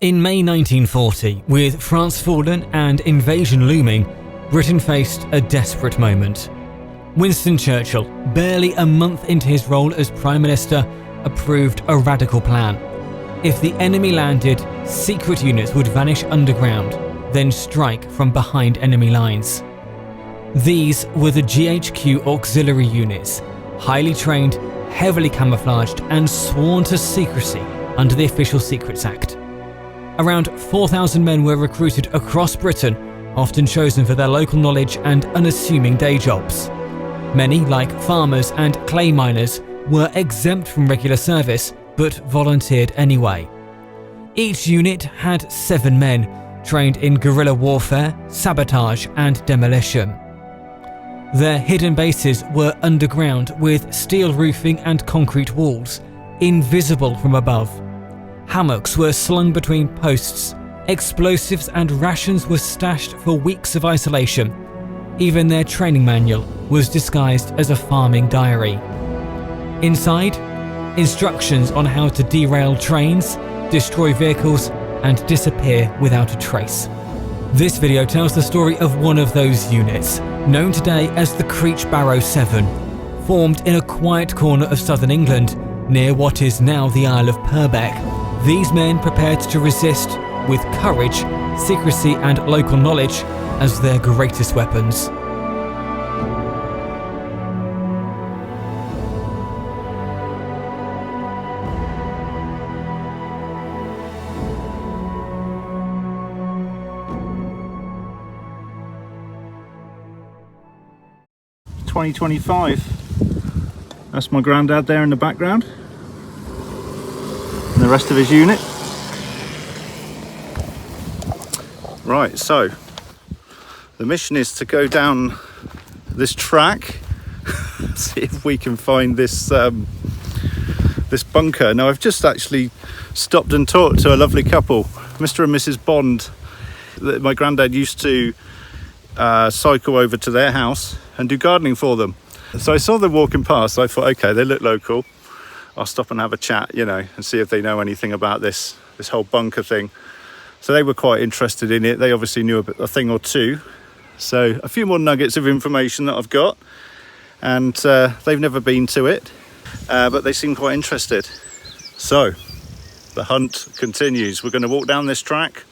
In May 1940, with France fallen and invasion looming, Britain faced a desperate moment. Winston Churchill, barely a month into his role as Prime Minister, approved a radical plan. If the enemy landed, secret units would vanish underground, then strike from behind enemy lines. These were the GHQ auxiliary units, highly trained, heavily camouflaged and sworn to secrecy under the Official Secrets Act. Around 4,000 men were recruited across Britain, often chosen for their local knowledge and unassuming day jobs. Many, like farmers and clay miners, were exempt from regular service but volunteered anyway. Each unit had 7 men, trained in guerrilla warfare, sabotage and demolition. Their hidden bases were underground with steel roofing and concrete walls, invisible from above. Hammocks were slung between posts, explosives and rations were stashed for weeks of isolation. Even their training manual was disguised as a farming diary. Inside, instructions on how to derail trains, destroy vehicles, and disappear without a trace. This video tells the story of one of those units, known today as the Creech Barrow 7, formed in a quiet corner of southern England, near what is now the Isle of Purbeck. These men prepared to resist with courage, secrecy and local knowledge as their greatest weapons. .25. That's my granddad there in the background. And the rest of his unit. Right, so the mission is to go down this track, see if we can find this this bunker. Now I've just actually stopped and talked to a lovely couple, Mr. and Mrs. Bond. My granddad used to cycle over to their house and do gardening for them. So I saw them walking past. I thought, okay, they look local. I'll stop and have a chat, you know, and see if they know anything about this whole bunker thing. So they were quite interested in it. They obviously knew a thing or two. So a few more nuggets of information that I've got, and they've never been to it, but they seem quite interested. So the hunt continues. We're going to walk down this track,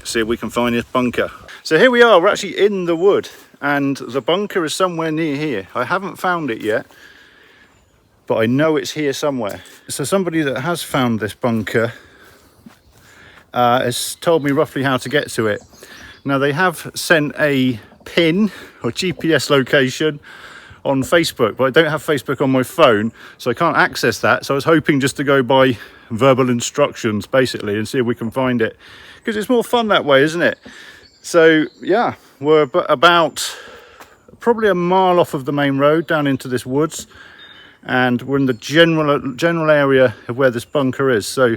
see if we can find this bunker. So here we are. We're actually in the wood, and the bunker is somewhere near here. I haven't found it yet, but I know it's here somewhere. So somebody that has found this bunker has told me roughly how to get to it. Now they have sent a pin or GPS location on Facebook, but I don't have Facebook on my phone, so I can't access that. So I was hoping just to go by verbal instructions basically and see if we can find it, because it's more fun that way, isn't it? So yeah, we're about probably a mile off of the main road down into this woods, and we're in the general area of where this bunker is. So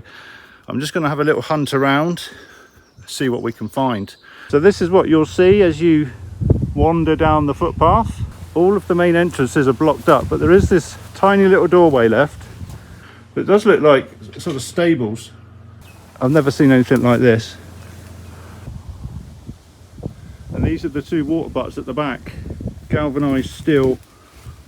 I'm just going to have a little hunt around, see what we can find. So this is what you'll see as you wander down the footpath. All of the main entrances are blocked up, but there is this tiny little doorway left. It does look like sort of stables. I've never seen anything like this. And these are the 2 water butts at the back. Galvanised steel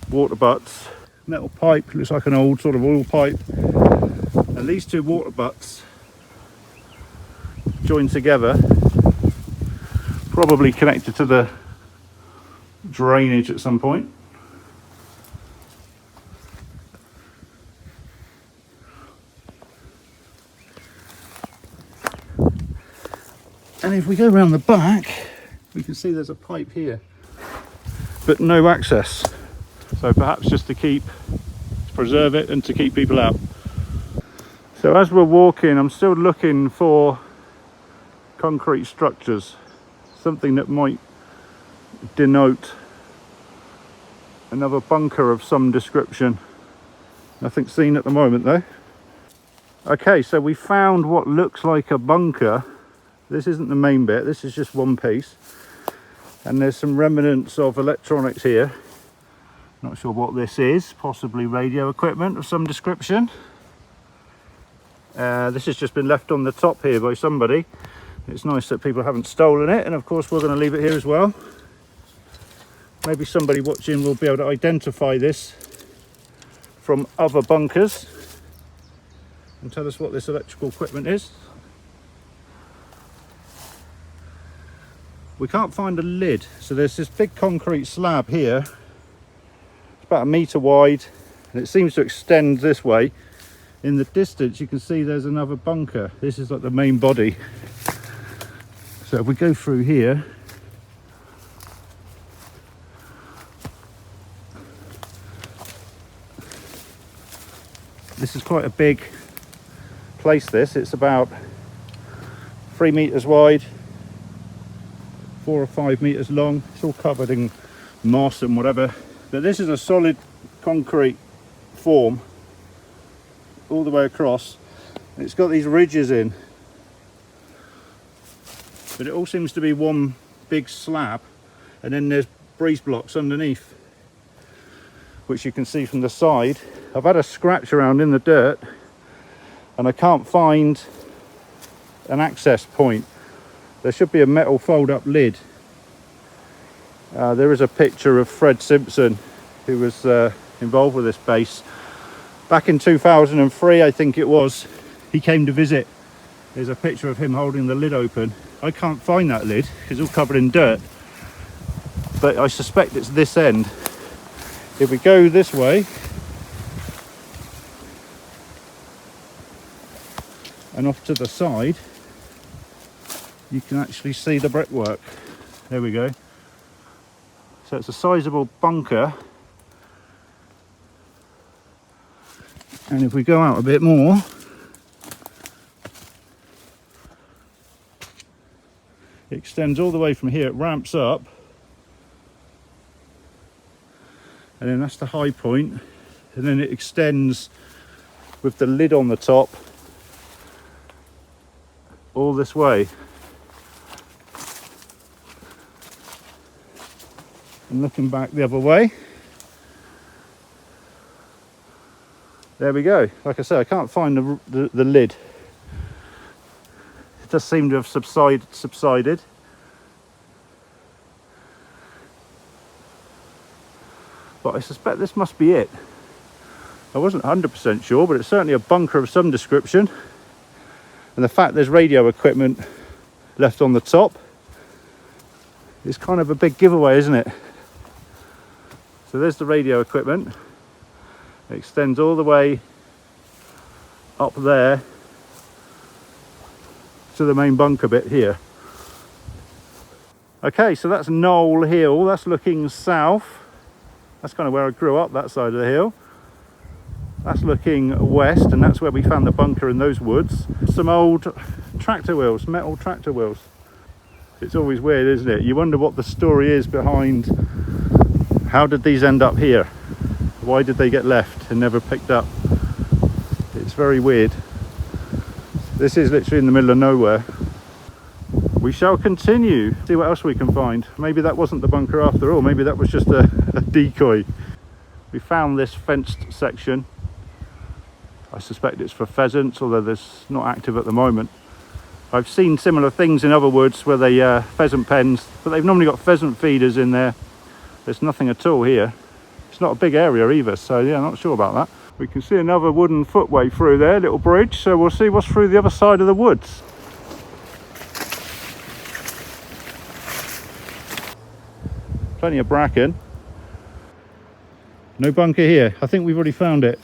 water butts. Metal pipe, looks like an old sort of oil pipe. And these 2 water butts joined together, probably connected to the drainage at some point. And if we go around the back, we can see there's a pipe here, but no access. So perhaps just to preserve it and to keep people out. So as we're walking, I'm still looking for concrete structures, something that might denote another bunker of some description. Nothing seen at the moment though. Okay, so we found what looks like a bunker. This isn't the main bit, this is just one piece. And there's some remnants of electronics here. Not sure what this is, possibly radio equipment of some description. This has just been left on the top here by somebody. It's nice that people haven't stolen it, and of course we're going to leave it here as well. Maybe somebody watching will be able to identify this from other bunkers and tell us what this electrical equipment is. We can't find a lid, so there's this big concrete slab here. It's about 1 metre wide and it seems to extend this way. In the distance you can see there's another bunker. This is like the main body. So if we go through here, this is quite a big place this. It's about 3 metres wide, 4 or 5 metres long. It's all covered in moss and whatever. But this is a solid concrete form all the way across. And it's got these ridges in. But it all seems to be one big slab. And then there's breeze blocks underneath, which you can see from the side. I've had a scratch around in the dirt and I can't find an access point. There should be a metal fold-up lid. There is a picture of Fred Simpson, who was involved with this base. Back in 2003, I think it was, he came to visit. There's a picture of him holding the lid open. I can't find that lid, it's all covered in dirt. But I suspect it's this end. If we go this way, and off to the side, you can actually see the brickwork. There we go. So it's a sizable bunker. And if we go out a bit more, it extends all the way from here, it ramps up. And then that's the high point. And then it extends with the lid on the top all this way. And looking back the other way, there we go. Like I said, I can't find the lid. It does seem to have subsided. But I suspect this must be it. I wasn't 100% sure, but it's certainly a bunker of some description. And the fact there's radio equipment left on the top is kind of a big giveaway, isn't it? So there's the radio equipment. It extends all the way up there to the main bunker bit here. Okay, so that's Knoll Hill. That's looking south. That's kind of where I grew up, that side of the hill. That's looking west, and that's where we found the bunker in those woods. Some old tractor wheels, metal tractor wheels. It's always weird, isn't it? You wonder what the story is behind how did these end up here? Why did they get left and never picked up? It's very weird. This is literally in the middle of nowhere. We shall continue, see what else we can find. Maybe that wasn't the bunker after all, maybe that was just a decoy. We found this fenced section. I suspect it's for pheasants, although it's not active at the moment. I've seen similar things in other woods where they pheasant pens, but they've normally got pheasant feeders in there. There's nothing at all here. It's not a big area either, so yeah, I'm not sure about that. We can see another wooden footway through there, little bridge, so we'll see what's through the other side of the woods. Plenty of bracken. No bunker here. I think we've already found it.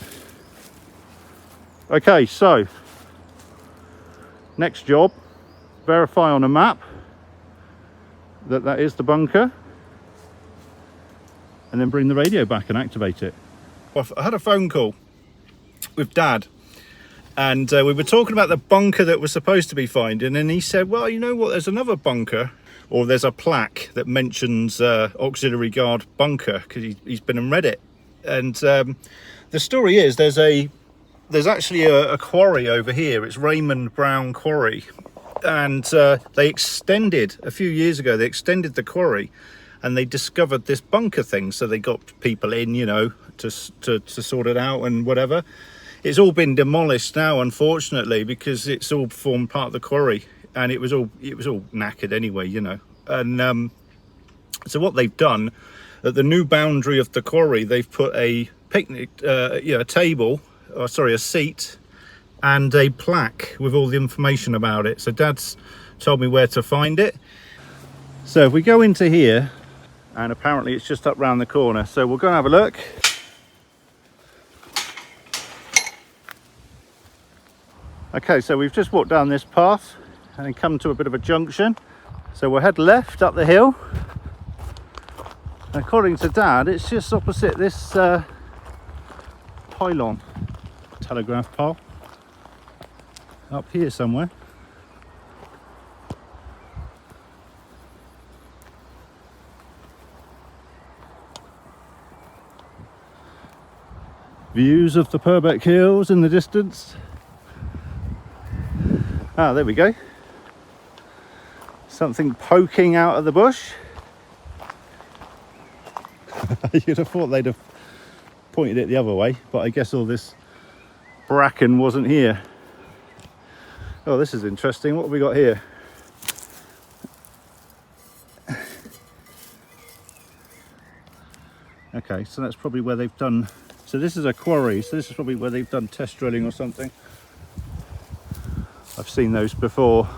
Okay, so next job, verify on a map that that is the bunker, and then bring the radio back and activate it. I had a phone call with Dad, and we were talking about the bunker that we're supposed to be finding, and he said, well, you know what, there's another bunker, or there's a plaque that mentions auxiliary guard bunker, because he's been and read it. And the story is there's actually a quarry over here. It's Raymond Brown Quarry, and they extended a few years ago, they extended the quarry and they discovered this bunker thing, so they got people in, you know, to sort it out and whatever. It's all been demolished now, unfortunately, because it's all formed part of the quarry, and it was all knackered anyway, you know. And so what they've done at the new boundary of the quarry, they've put a picnic, a table, or sorry, a seat, and a plaque with all the information about it. So Dad's told me where to find it. So if we go into here, and apparently it's just up round the corner, so we'll go and have a look. Okay, so we've just walked down this path and come to a bit of a junction. So we'll head left up the hill. And according to Dad, it's just opposite this pylon, telegraph pole, up here somewhere. Views of the Purbeck Hills in the distance. Ah, there we go. Something poking out of the bush. You'd have thought they'd have pointed it the other way, but I guess all this bracken wasn't here. Oh, this is interesting. What have we got here? Okay, so that's probably where they've done, so this is a quarry, so this is probably where they've done test drilling or something. I've seen those before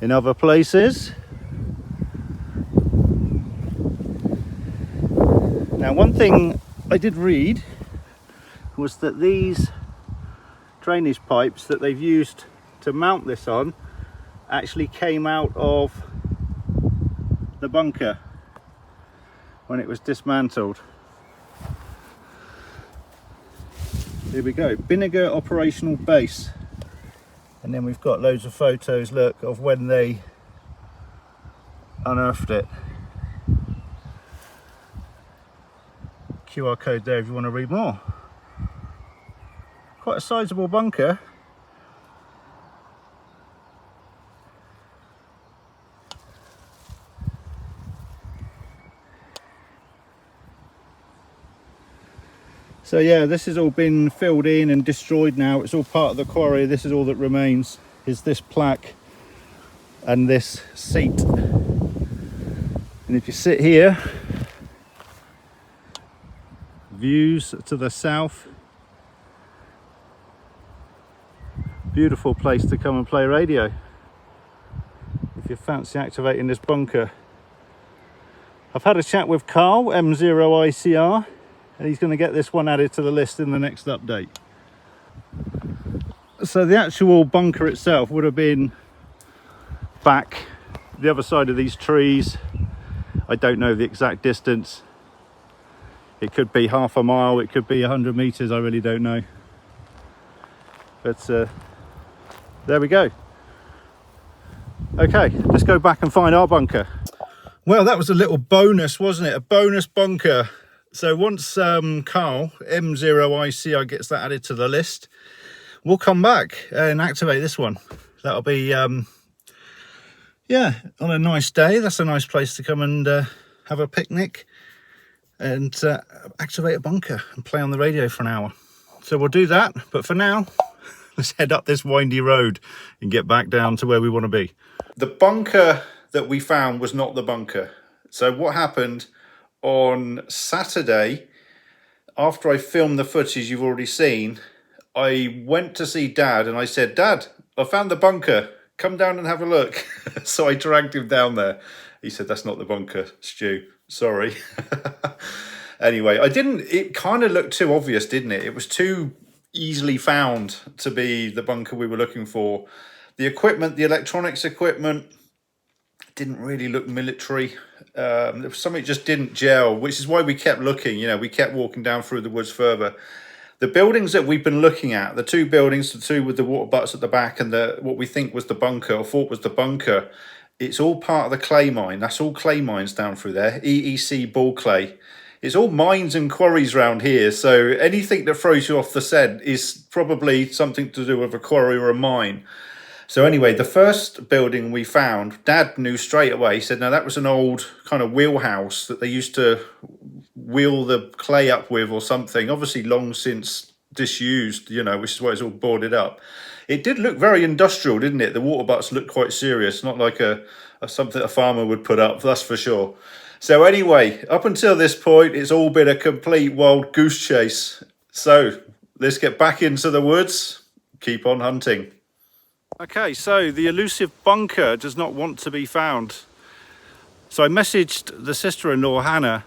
in other places. Now, one thing I did read was that these drainage pipes that they've used to mount this on actually came out of the bunker when it was dismantled. Here we go, Vinegar Operational Base. And then we've got loads of photos, look, of when they unearthed it. QR code there if you want to read more. Quite a sizable bunker. So yeah, this has all been filled in and destroyed now. It's all part of the quarry. This is all that remains, is this plaque and this seat. And if you sit here, views to the south. Beautiful place to come and play radio if you fancy activating this bunker. I've had a chat with Carl, M0ICR, and he's going to get this one added to the list in the next update. So the actual bunker itself would have been back the other side of these trees. I don't know the exact distance. It could be half a mile, it could be 100 meters, I really don't know. But there we go. Okay, let's go back and find our bunker. Well, that was a little bonus, wasn't it? A bonus bunker. So once Carl, M0ICR, gets that added to the list, we'll come back and activate this one. That'll be, yeah, on a nice day. That's a nice place to come and have a picnic and activate a bunker and play on the radio for an hour. So we'll do that. But for now, let's head up this windy road and get back down to where we want to be. The bunker that we found was not the bunker. So what happened on Saturday, after I filmed the footage you've already seen, I went to see Dad and I said, Dad, I found the bunker, come down and have a look. So I dragged him down there. He said, that's not the bunker, Stu, sorry. Anyway, it kind of looked too obvious, didn't it? It was too easily found to be the bunker we were looking for. The equipment, the electronics equipment, didn't really look military. There was something just didn't gel, which is why we kept looking. You know, we kept walking down through the woods further. The buildings that we've been looking at, the two buildings, the two with the water butts at the back and what we think was the bunker, or thought was the bunker, it's all part of the clay mine. That's all clay mines down through there, EEC ball clay. It's all mines and quarries around here, so anything that throws you off the scent is probably something to do with a quarry or a mine. So anyway, the first building we found, Dad knew straight away. He said, no, that was an old kind of wheelhouse that they used to wheel the clay up with or something. Obviously long since disused, you know, which is why it's all boarded up. It did look very industrial, didn't it? The water butts looked quite serious, not like a something a farmer would put up, that's for sure. So anyway, up until this point, it's all been a complete wild goose chase. So let's get back into the woods, keep on hunting. Okay, so the elusive bunker does not want to be found. So I messaged the sister-in-law, Hannah.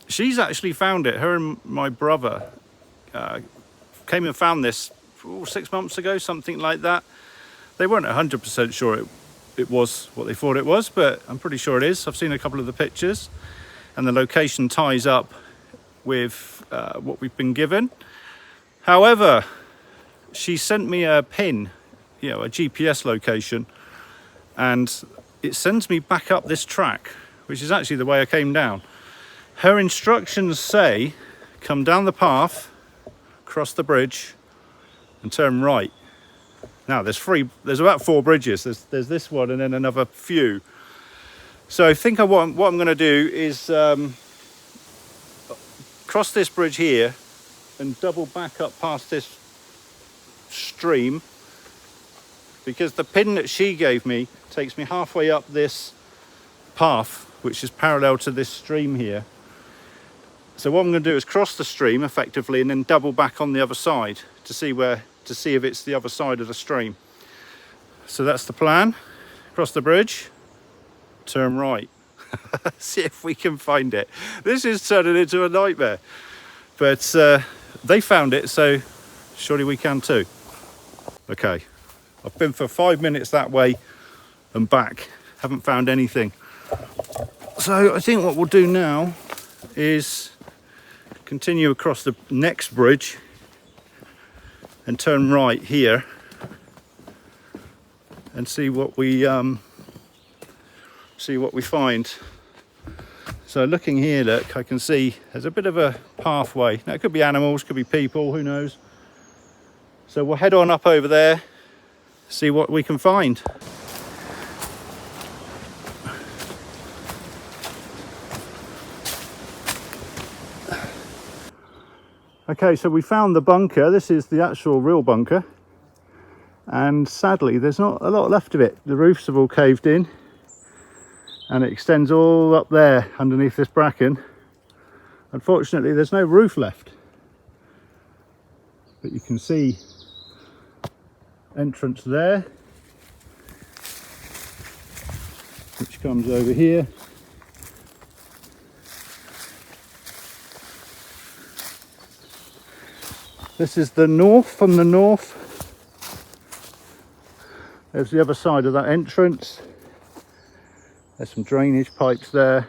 She's actually found it. Her and my brother came and found this 6 months ago, something like that. They weren't 100% sure it was what they thought it was, but I'm pretty sure it is. I've seen a couple of the pictures, and the location ties up with what we've been given. However, she sent me a pin, you know, a GPS location, and it sends me back up this track, which is actually the way I came down. Her instructions say, come down the path, cross the bridge, and turn right. Now there's about 4 bridges. There's this one and then another few. So I think what I'm going to do is cross this bridge here and double back up past this stream, because the pin that she gave me takes me halfway up this path, which is parallel to this stream here. So what I'm going to do is cross the stream effectively and then double back on the other side to see if it's the other side of the stream. So that's the plan. Cross the bridge, turn right. See if we can find it. This is turning into a nightmare, but they found it, so surely we can too. Okay, I've been for 5 minutes that way and back, haven't found anything. So I think what we'll do now is continue across the next bridge and turn right here and see what we find. So looking here, look, I can see there's a bit of a pathway. Now it could be animals, could be people, who knows. So we'll head on up over there, see what we can find. Okay, so we found the bunker. This is the actual real bunker, and sadly there's not a lot left of it. The roofs have all caved in and it extends all up there underneath this bracken. Unfortunately there's no roof left, but you can see entrance there, which comes over here. This is the north. From the north, there's the other side of that entrance. There's some drainage pipes there,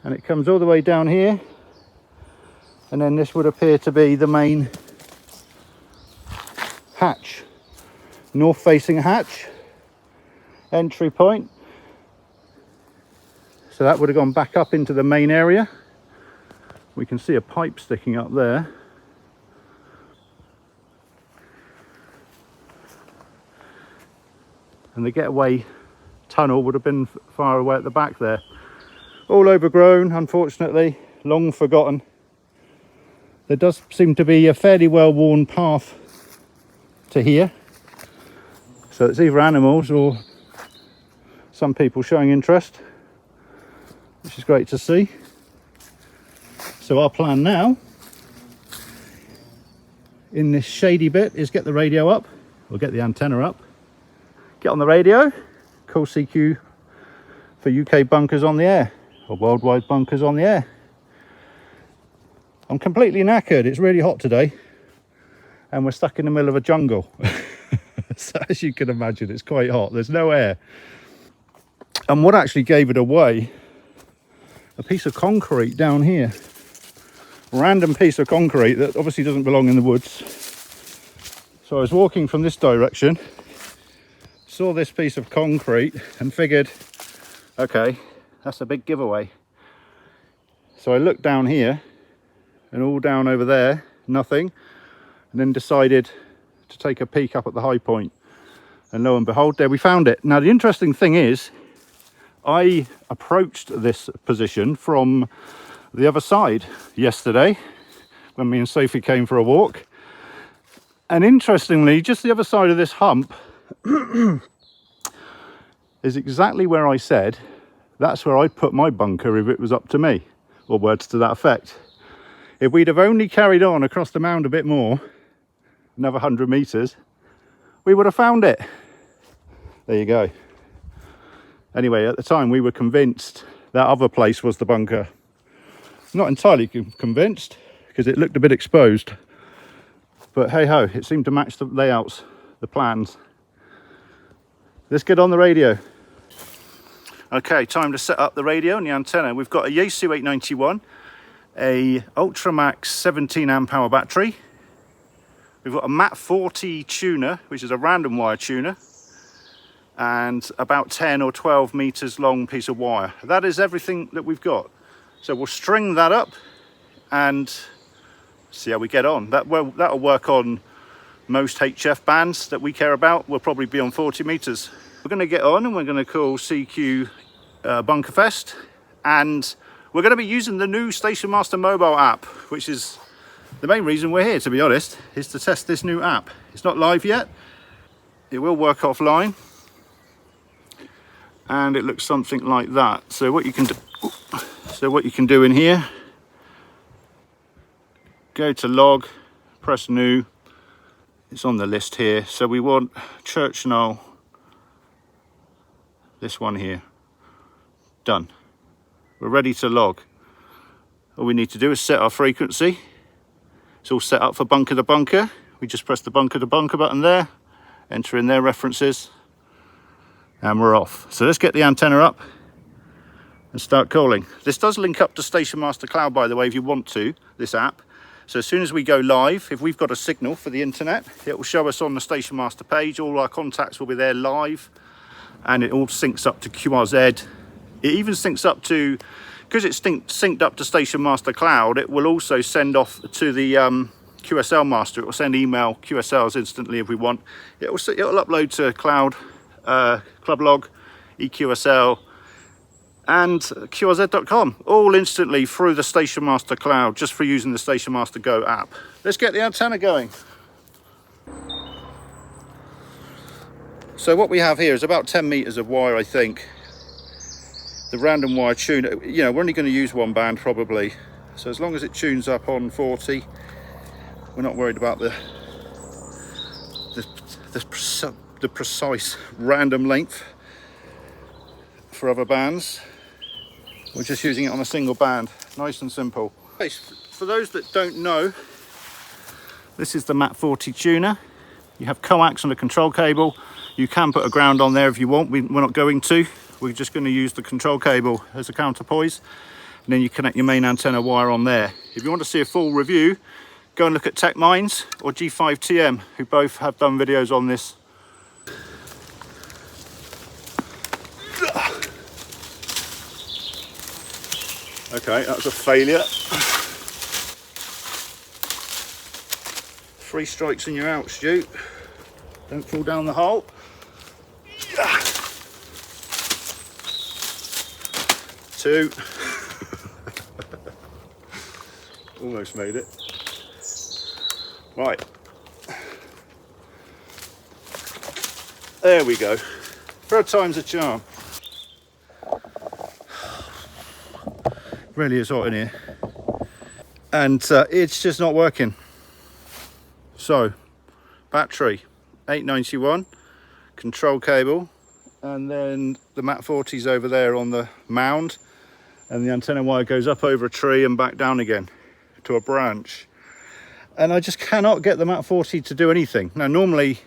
and it comes all the way down here, and then this would appear to be the main hatch, north facing hatch, entry point. So that would have gone back up into the main area. We can see a pipe sticking up there. And the getaway tunnel would have been far away at the back there. All overgrown, unfortunately, long forgotten. There does seem to be a fairly well-worn path to here. So it's either animals or some people showing interest, which is great to see. So our plan now, in this shady bit, is get the radio up, or get the antenna up, get on the radio, call CQ for UK bunkers on the air, or worldwide bunkers on the air. I'm completely knackered. It's really hot today, and we're stuck in the middle of a jungle. So as you can imagine, it's quite hot. There's no air. And what actually gave it away, a piece of concrete down here. Random piece of concrete that obviously doesn't belong in the woods. So I was walking from this direction, saw this piece of concrete and figured, okay, that's a big giveaway. So I looked down here and all down over there, nothing, and then decided to take a peek up at the high point, and lo and behold, there we found it. Now the interesting thing is, I approached this position from the other side yesterday when me and Sophie came for a walk. And interestingly, just the other side of this hump is exactly where I said that's where I'd put my bunker if it was up to me, or words to that effect. If we'd have only carried on across the mound a bit more, another 100 meters, we would have found it. There you go. Anyway, at the time we were convinced that other place was the bunker. Not entirely convinced, because it looked a bit exposed. But hey ho, it seemed to match the layouts, the plans. Let's get on the radio. Okay, time to set up the radio and the antenna. We've got a Yaesu 891, a Ultramax 17 amp hour battery. We've got a Mat 40 tuner, which is a random wire tuner, and about 10 or 12 meters long piece of wire. That is everything that we've got. So we'll string that up and see how we get on. That'll work on most HF bands that we care about. We'll probably be on 40 meters. We're going to get on and we're going to call CQ Bunkerfest, and we're going to be using the new Station Master mobile app, which is the main reason we're here, to be honest, is to test this new app. It's not live yet. It will work offline, and it looks something like that. So what you can do in here, go to log, press new. It's on the list here. So we want Church Knoll, this one here. Done. We're ready to log. All we need to do is set our frequency. It's all set up for bunker to bunker. We just press the bunker to bunker button there, enter in their references, and we're off. So let's get the antenna up and start calling. This does link up to Station Master Cloud, by the way, if you want to, this app. So as soon as we go live, if we've got a signal for the internet, it will show us on the Station Master page. All our contacts will be there live, and it all syncs up to QRZ. It even syncs up to, because it's synced up to Station Master Cloud, it will also send off to the QSL master. It will send email QSLs instantly if we want. It'll upload to Cloud, Clublog, EQSL, and QRZ.com, all instantly through the Station Master Cloud, just for using the Station Master Go app. Let's get the antenna going. So what we have here is about 10 meters of wire, I think. The random wire tuner, you know, we're only going to use one band probably. So as long as it tunes up on 40, we're not worried about the precise random length for other bands. We're just using it on a single band, nice and simple. For those that don't know, this is the Mat 40 tuner. You have coax on the control cable. You can put a ground on there if you want. We're not going to. We're just going to use the control cable as a counterpoise, and then you connect your main antenna wire on there. If you want to see a full review, go and look at Tech Minds or G5TM, who both have done videos on this. Okay, that was a failure. 3 strikes and you're out, Stu. Don't fall down the hole. 2. Almost made it. Right. There we go. Third time's a charm. Really is hot in here. And it's just not working. So, battery, 891, control cable, and then the Mat 40's over there on the mound, and the antenna wire goes up over a tree and back down again to a branch. And I just cannot get the Mat 40 to do anything. Now normally,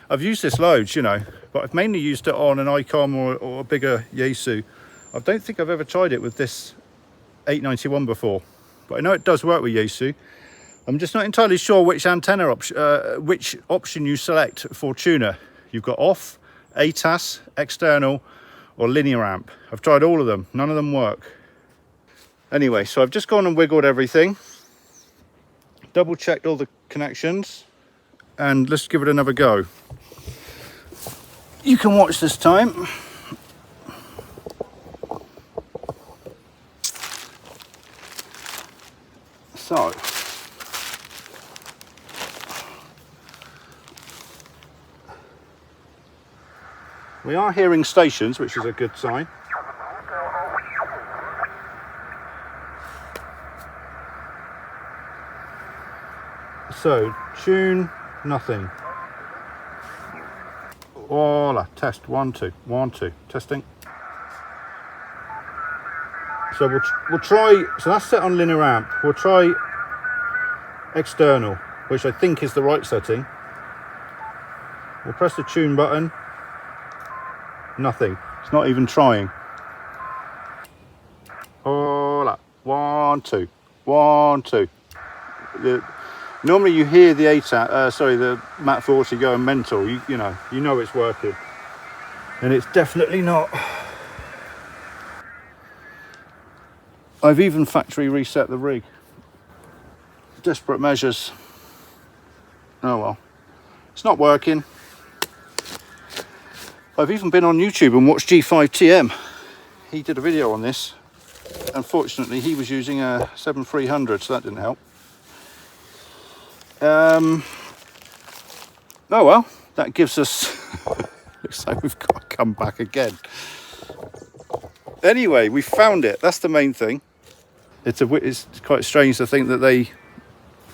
I've used this loads, you know, but I've mainly used it on an ICOM or a bigger Yaesu. I don't think I've ever tried it with this 891 before, but I know it does work with Yaesu. I'm just not entirely sure which antenna which option you select for tuner. You've got off, ATAS, external, or linear amp. I've tried all of them, none of them work. Anyway, so I've just gone and wiggled everything, double checked all the connections, and let's give it another go. You can watch this time. So, We are hearing stations, which is a good sign. So, tune, nothing. Voila, test, 1, 2, 1, 2, testing. So we'll try, so that's set on linear amp. We'll try external, which I think is the right setting. We'll press the tune button. Nothing, it's not even trying. Voila, 1, 2, 1, 2. Normally you hear the the Mat 40 going mental. You know it's working, and it's definitely not. I've even factory reset the rig. Desperate measures. Oh well, it's not working. I've even been on YouTube and watched G5TM. He did a video on this. Unfortunately, he was using a 7300, so that didn't help. Oh well, that gives us. Looks like we've got to come back again. Anyway, we found it. That's the main thing. It's quite strange to think that they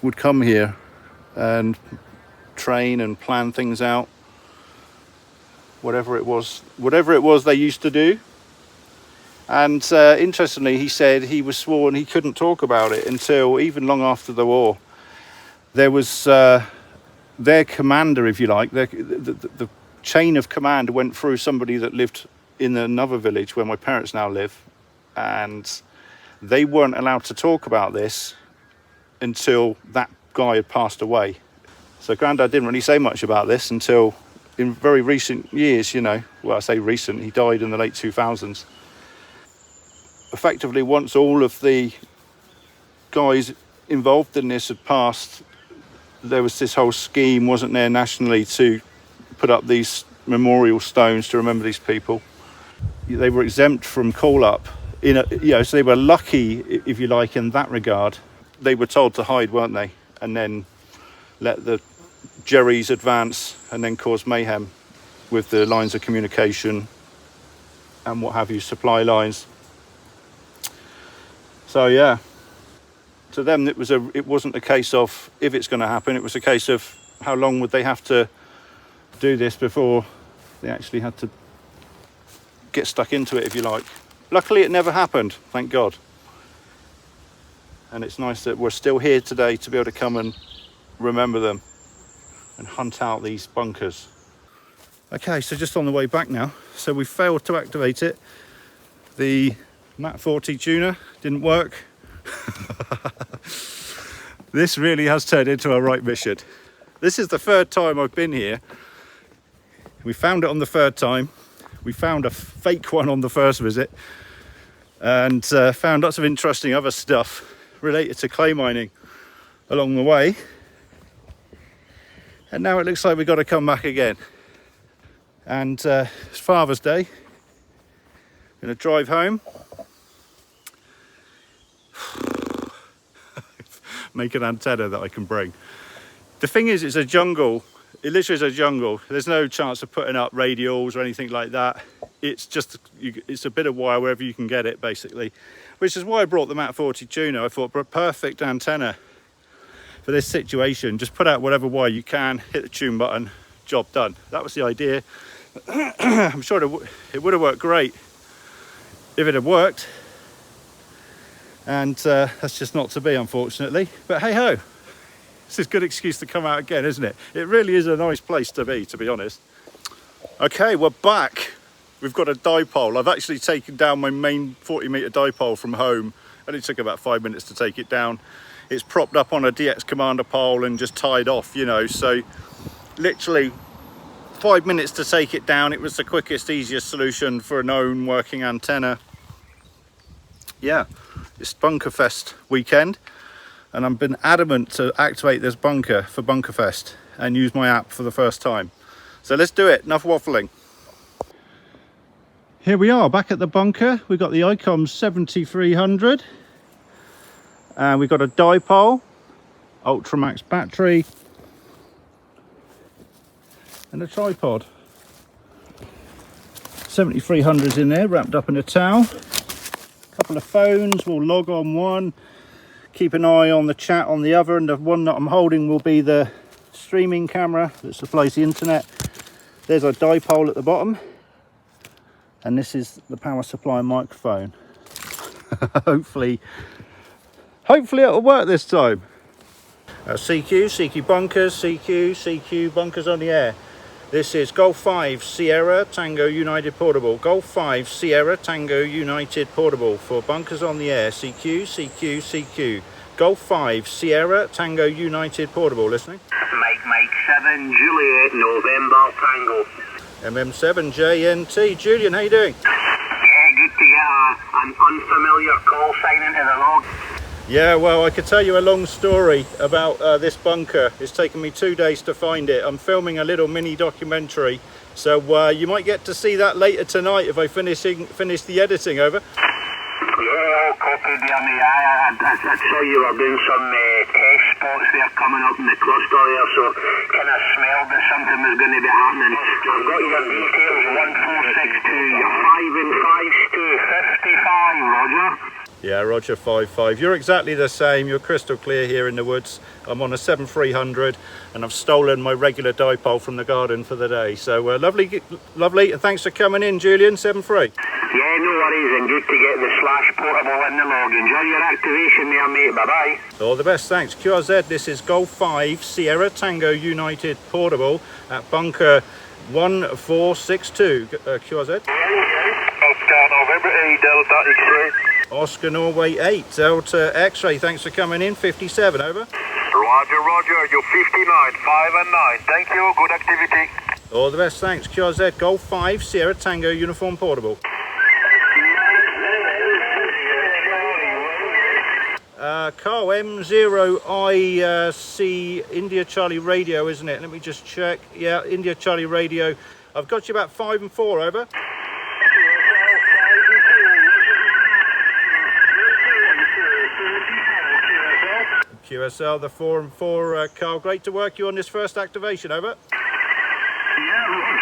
would come here and train and plan things out. Whatever it was they used to do. And interestingly, he said he was sworn he couldn't talk about it until even long after the war. There was their commander, if you like, the chain of command went through somebody that lived in another village where my parents now live, and they weren't allowed to talk about this until that guy had passed away. So Grandad didn't really say much about this until in very recent years, well, I say recent, he died in the late 2000s. Effectively, once all of the guys involved in this had passed, there was this whole scheme, wasn't there, nationally, to put up these memorial stones to remember these people. They were exempt from call-up, so they were lucky, if you like, in that regard. They were told to hide, weren't they? And then let the Jerrys advance and then cause mayhem with the lines of communication and what have you, supply lines. So yeah, to them it wasn't a case of if it's going to happen, it was a case of how long would they have to do this before they actually had to get stuck into it, if you like. Luckily it never happened, thank God. And it's nice that we're still here today to be able to come and remember them and hunt out these bunkers. Okay, so just on the way back now. So we failed to activate it. The Mat 40 tuner didn't work. This really has turned into a right mission. This is the third time I've been here. We found it on the third time. We found a fake one on the first visit, and found lots of interesting other stuff related to clay mining along the way. And now it looks like we've got to come back again. And it's Father's Day. I'm going to drive home. Make an antenna that I can bring. The thing is, it's a jungle. It literally is a jungle. There's no chance of putting up radials or anything like that. It's just, it's a bit of wire wherever you can get it, basically. Which is why I brought the Mat 40 tuner. I thought, a perfect antenna for this situation. Just put out whatever wire you can, hit the tune button, job done. That was the idea. I'm sure it would have worked great if it had worked. And that's just not to be, unfortunately. But hey ho, this is a good excuse to come out again, isn't it? It really is a nice place to be honest. Okay, we're back. We've got a dipole. I've actually taken down my main 40-meter dipole from home, and it took about 5 minutes to take it down. It's propped up on a DX Commander pole and just tied off, so literally 5 minutes to take it down. It was the quickest, easiest solution for a known working antenna. Yeah, it's Bunkerfest weekend, and I've been adamant to activate this bunker for Bunkerfest and use my app for the first time. So let's do it, enough waffling. Here we are back at the bunker. We've got the ICOM 7300, and we've got a dipole, Ultramax battery, and a tripod. 7300's in there, wrapped up in a towel. Couple of phones, we'll log on one, keep an eye on the chat on the other, and the one that I'm holding will be the streaming camera that supplies the internet. There's our dipole at the bottom, and this is the power supply microphone. hopefully it'll work this time. CQ bunkers, CQ bunkers on the air. This is Golf 5 Sierra Tango United Portable. Golf 5 Sierra Tango United Portable for bunkers on the air. CQ. Golf 5 Sierra Tango United Portable. Listening. Mike 7 Juliet November Tango. MM7JNT. Julian, how you doing? Yeah, good to get an unfamiliar call sign into the log. Yeah, well, I could tell you a long story about this bunker. It's taken me 2 days to find it. I'm filming a little mini documentary, so you might get to see that later tonight if I finish the editing. Over. Yeah, copy there, mate. I saw you were doing some test spots there coming up in the cluster there, so kind of smelled that something was going to be happening. I've got your details, 1462, you're 5 and 5 to 55, Roger. Yeah, Roger 55. You're exactly the same. You're crystal clear here in the woods. I'm on a 7300 and I've stolen my regular dipole from the garden for the day. So lovely. And thanks for coming in, Julian. 73. Yeah, no worries, and good to get the slash portable in the log. Enjoy your activation there, mate. Bye-bye. All the best, thanks. QRZ, this is Golf 5 Sierra Tango United Portable at bunker 1462. QRZ. Oscar November 8 Delta X-ray. Oscar Norway 8 Delta X-ray. Thanks for coming in. 57, over. Roger, you're 59, 5 and 9. Thank you, good activity. All the best, thanks. QRZ, Golf 5 Sierra Tango Uniform Portable. Carl, M0IC India Charlie Radio, isn't it? Let me just check. Yeah, India Charlie Radio. I've got you about 5 and 4, over. QSL, the 4 and 4, Carl. Great to work you on this first activation, over. Yeah, Roger.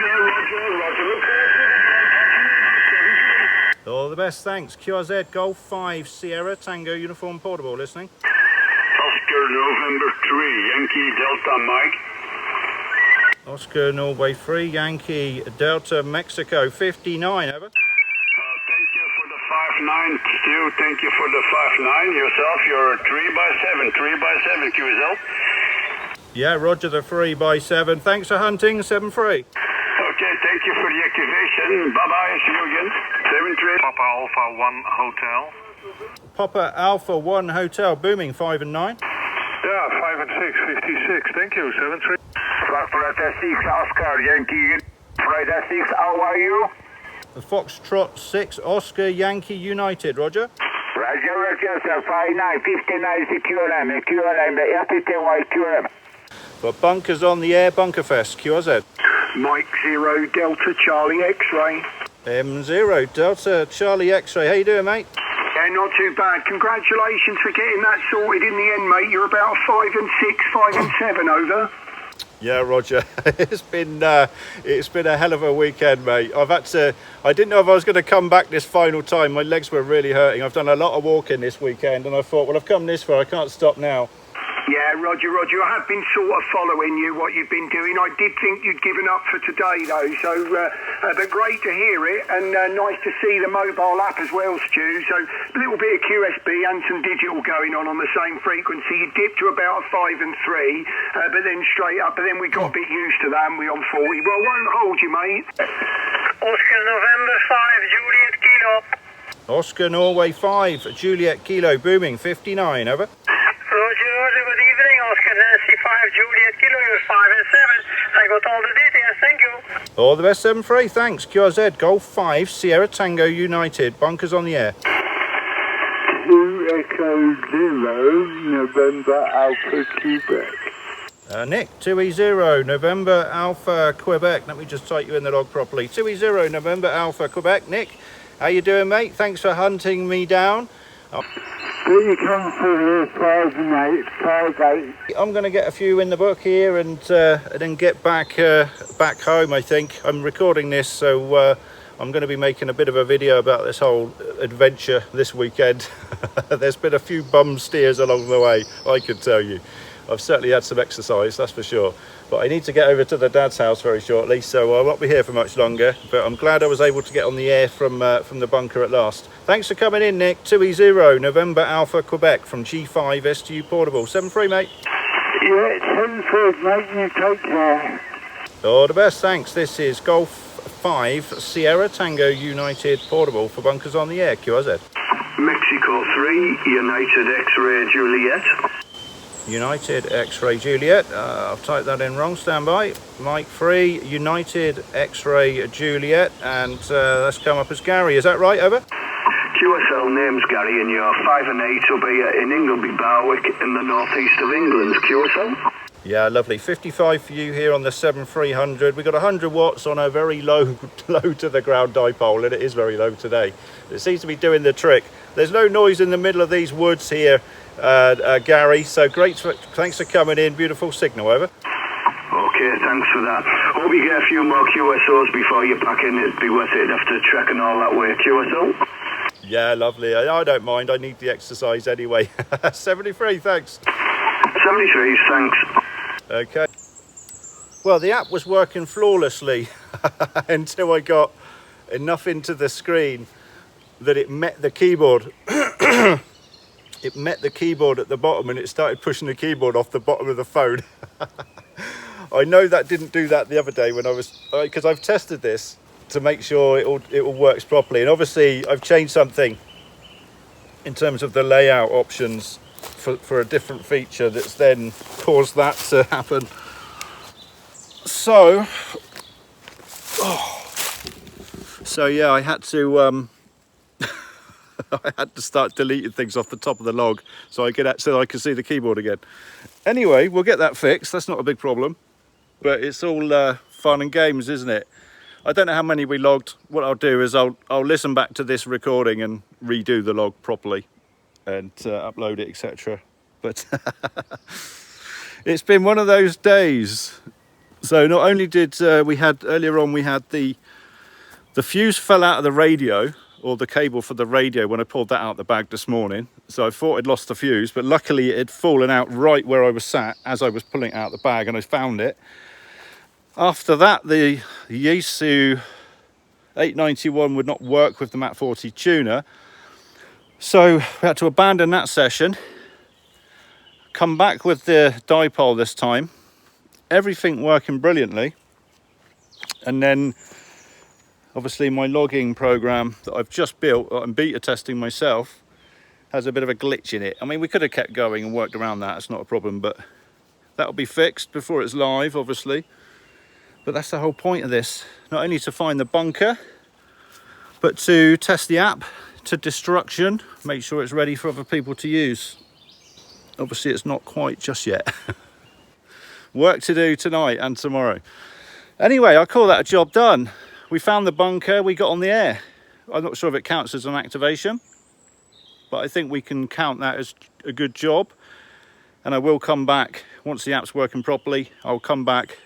All the best, thanks. QRZ, Golf 5 Sierra Tango Uniform Portable, listening. Oscar November 3 Yankee Delta Mike. Oscar Norway 3 Yankee Delta Mexico 59, over. Thank you for the 5-9, Stu. Thank you for the 5-9. Yourself, you're 3x7, 3x7 QSL. Yeah, Roger the 3x7. Thanks for hunting, 7-3. Okay, thank you for the activation. Bye-bye, see you again. 7-3. Papa Alpha 1 Hotel. Papa Alpha 1 Hotel, booming 5 and 9. Yeah, 5 and 6, 56. Thank you, 7-3. Foxtrot 6 Oscar Yankee. Friday 6, how are you? Foxtrot 6 Oscar Yankee United, Roger. Roger, sir. 5-9, 59 QLM, FTY QLM. For bunkers on the air, Bunkerfest, QRZ. Mike 0 Delta Charlie X-ray. M0 Delta Charlie X-ray. How you doing, mate? Yeah, not too bad. Congratulations for getting that sorted in the end, mate. You're about 5 and 6, 5 and 7, over. Yeah, Roger. It's been a hell of a weekend, mate. I didn't know if I was going to come back this final time. My legs were really hurting. I've done a lot of walking this weekend, and I thought, well, I've come this far. I can't stop now. Yeah, Roger. I have been sort of following you, what you've been doing. I did think you'd given up for today, though, so but great to hear it, and nice to see the mobile app as well, Stu. So a little bit of QSB and some digital going on the same frequency. You dipped to about a 5 and 3, but then straight up, but then we got a bit used to that, and we on 40. Well, I won't hold you, mate. Oscar November 5, Juliet Kilo. Oscar Norway 5, Juliet Kilo, booming 59, over. Roger, good evening, Oscar Nancy 5, Juliet Kilo, you're 5 and 7. I got all the details, thank you. All the best, 7-3, thanks. QRZ, Golf 5, Sierra Tango United, bunkers on the air. 2 Echo Zero, November Alpha Quebec. Nick, 2E0, November Alpha Quebec. Let me just type you in the log properly. 2E0, November Alpha Quebec. Nick, how you doing, mate? Thanks for hunting me down. You come for 5 and 8, 5-8. I'm going to get a few in the book here and then get back home, I think. I'm recording this, so I'm going to be making a bit of a video about this whole adventure this weekend. There's been a few bum steers along the way, I can tell you. I've certainly had some exercise, that's for sure. But I need to get over to the dad's house very shortly, so I won't be here for much longer. But I'm glad I was able to get on the air from the bunker at last. Thanks for coming in, Nick. 2E0 November Alpha Quebec from G5 STU Portable. 7-3, mate. Yeah, 10-4, mate. You take care. All the best, thanks. This is Golf 5 Sierra Tango United Portable for bunkers on the air. QRZ. Mexico 3, United X-Ray Juliet. United X-Ray Juliet. I've typed that in wrong. Stand by. Mike 3, United X-Ray Juliet, and that's come up as Gary. Is that right? Over. QSL name's Gary, and you're 5 and 8 will be in Ingleby, Barwick, in the northeast of England. QSL. Yeah, lovely. 55 for you here on the 7300. We've got 100 watts on a very low to the ground dipole, and it is very low today. It seems to be doing the trick. There's no noise in the middle of these woods here, Gary, so great. Thanks for coming in. Beautiful signal. Over. Okay, thanks for that. Hope you get a few more QSOs before you pack in. It'd be worth it after trekking all that way. QSO. Yeah, lovely. I don't mind. I need the exercise anyway. 73, thanks. 73, thanks. Okay. Well, the app was working flawlessly until I got enough into the screen that it met the keyboard. It met the keyboard at the bottom, and it started pushing the keyboard off the bottom of the phone. I know that didn't do that the other day when I was, because I've tested this to make sure it all works properly, and obviously I've changed something in terms of the layout options for a different feature that's then caused that to happen. So yeah, I had to I had to start deleting things off the top of the log so I could see the keyboard again. Anyway, we'll get that fixed. That's not a big problem, but it's all fun and games, isn't it? I don't know how many we logged. What I'll do is I'll listen back to this recording and redo the log properly and upload it, etc. But it's been one of those days. So not only did we had the fuse fell out of the radio, or the cable for the radio, when I pulled that out of the bag this morning. So I thought I'd lost the fuse, but luckily it had fallen out right where I was sat as I was pulling it out of the bag, and I found it. After that, the Yaesu 891 would not work with the Mat 40 tuner. So we had to abandon that session, come back with the dipole this time, everything working brilliantly, and then obviously my logging program that I've just built, I'm beta testing myself, has a bit of a glitch in it. I mean, we could have kept going and worked around that, it's not a problem, but that'll be fixed before it's live, obviously. But that's the whole point of this, not only to find the bunker, but to test the app to destruction, make sure it's ready for other people to use. Obviously it's not quite just yet. Work to do tonight and tomorrow. Anyway, I call that a job done. We found the bunker, we got on the air. I'm not sure if it counts as an activation, but I think we can count that as a good job. And I will come back, once the app's working properly, I'll come back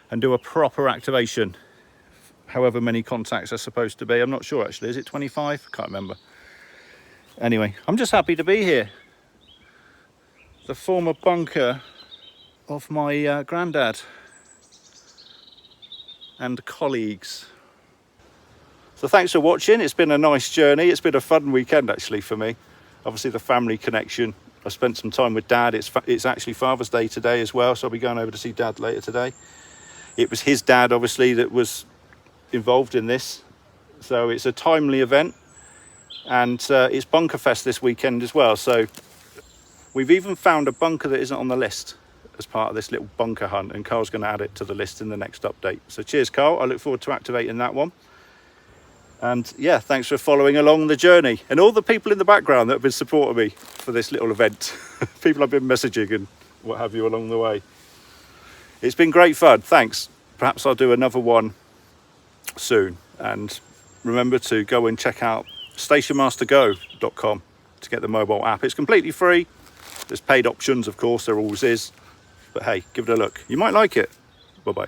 and do a proper activation. However many contacts are supposed to be. I'm not sure actually, is it 25? Can't remember. Anyway, I'm just happy to be here. The former bunker of my granddad and colleagues. So thanks for watching. It's been a nice journey. It's been a fun weekend actually for me. Obviously the family connection. I spent some time with Dad. It's actually Father's Day today as well, so I'll be going over to see Dad later today. It was his dad obviously that was involved in this, so it's a timely event, and it's Bunker Fest this weekend as well. So we've even found a bunker that isn't on the list as part of this little bunker hunt, and Carl's going to add it to the list in the next update. So cheers, Carl. I look forward to activating that one. And yeah, thanks for following along the journey, and all the people in the background that have been supporting me for this little event. People I've been messaging and what have you along the way. It's been great fun. Thanks. Perhaps I'll do another one soon. And remember to go and check out stationmastergo.com to get the mobile app. It's completely free. There's paid options, of course, there always is. But hey, give it a look. You might like it. Bye-bye.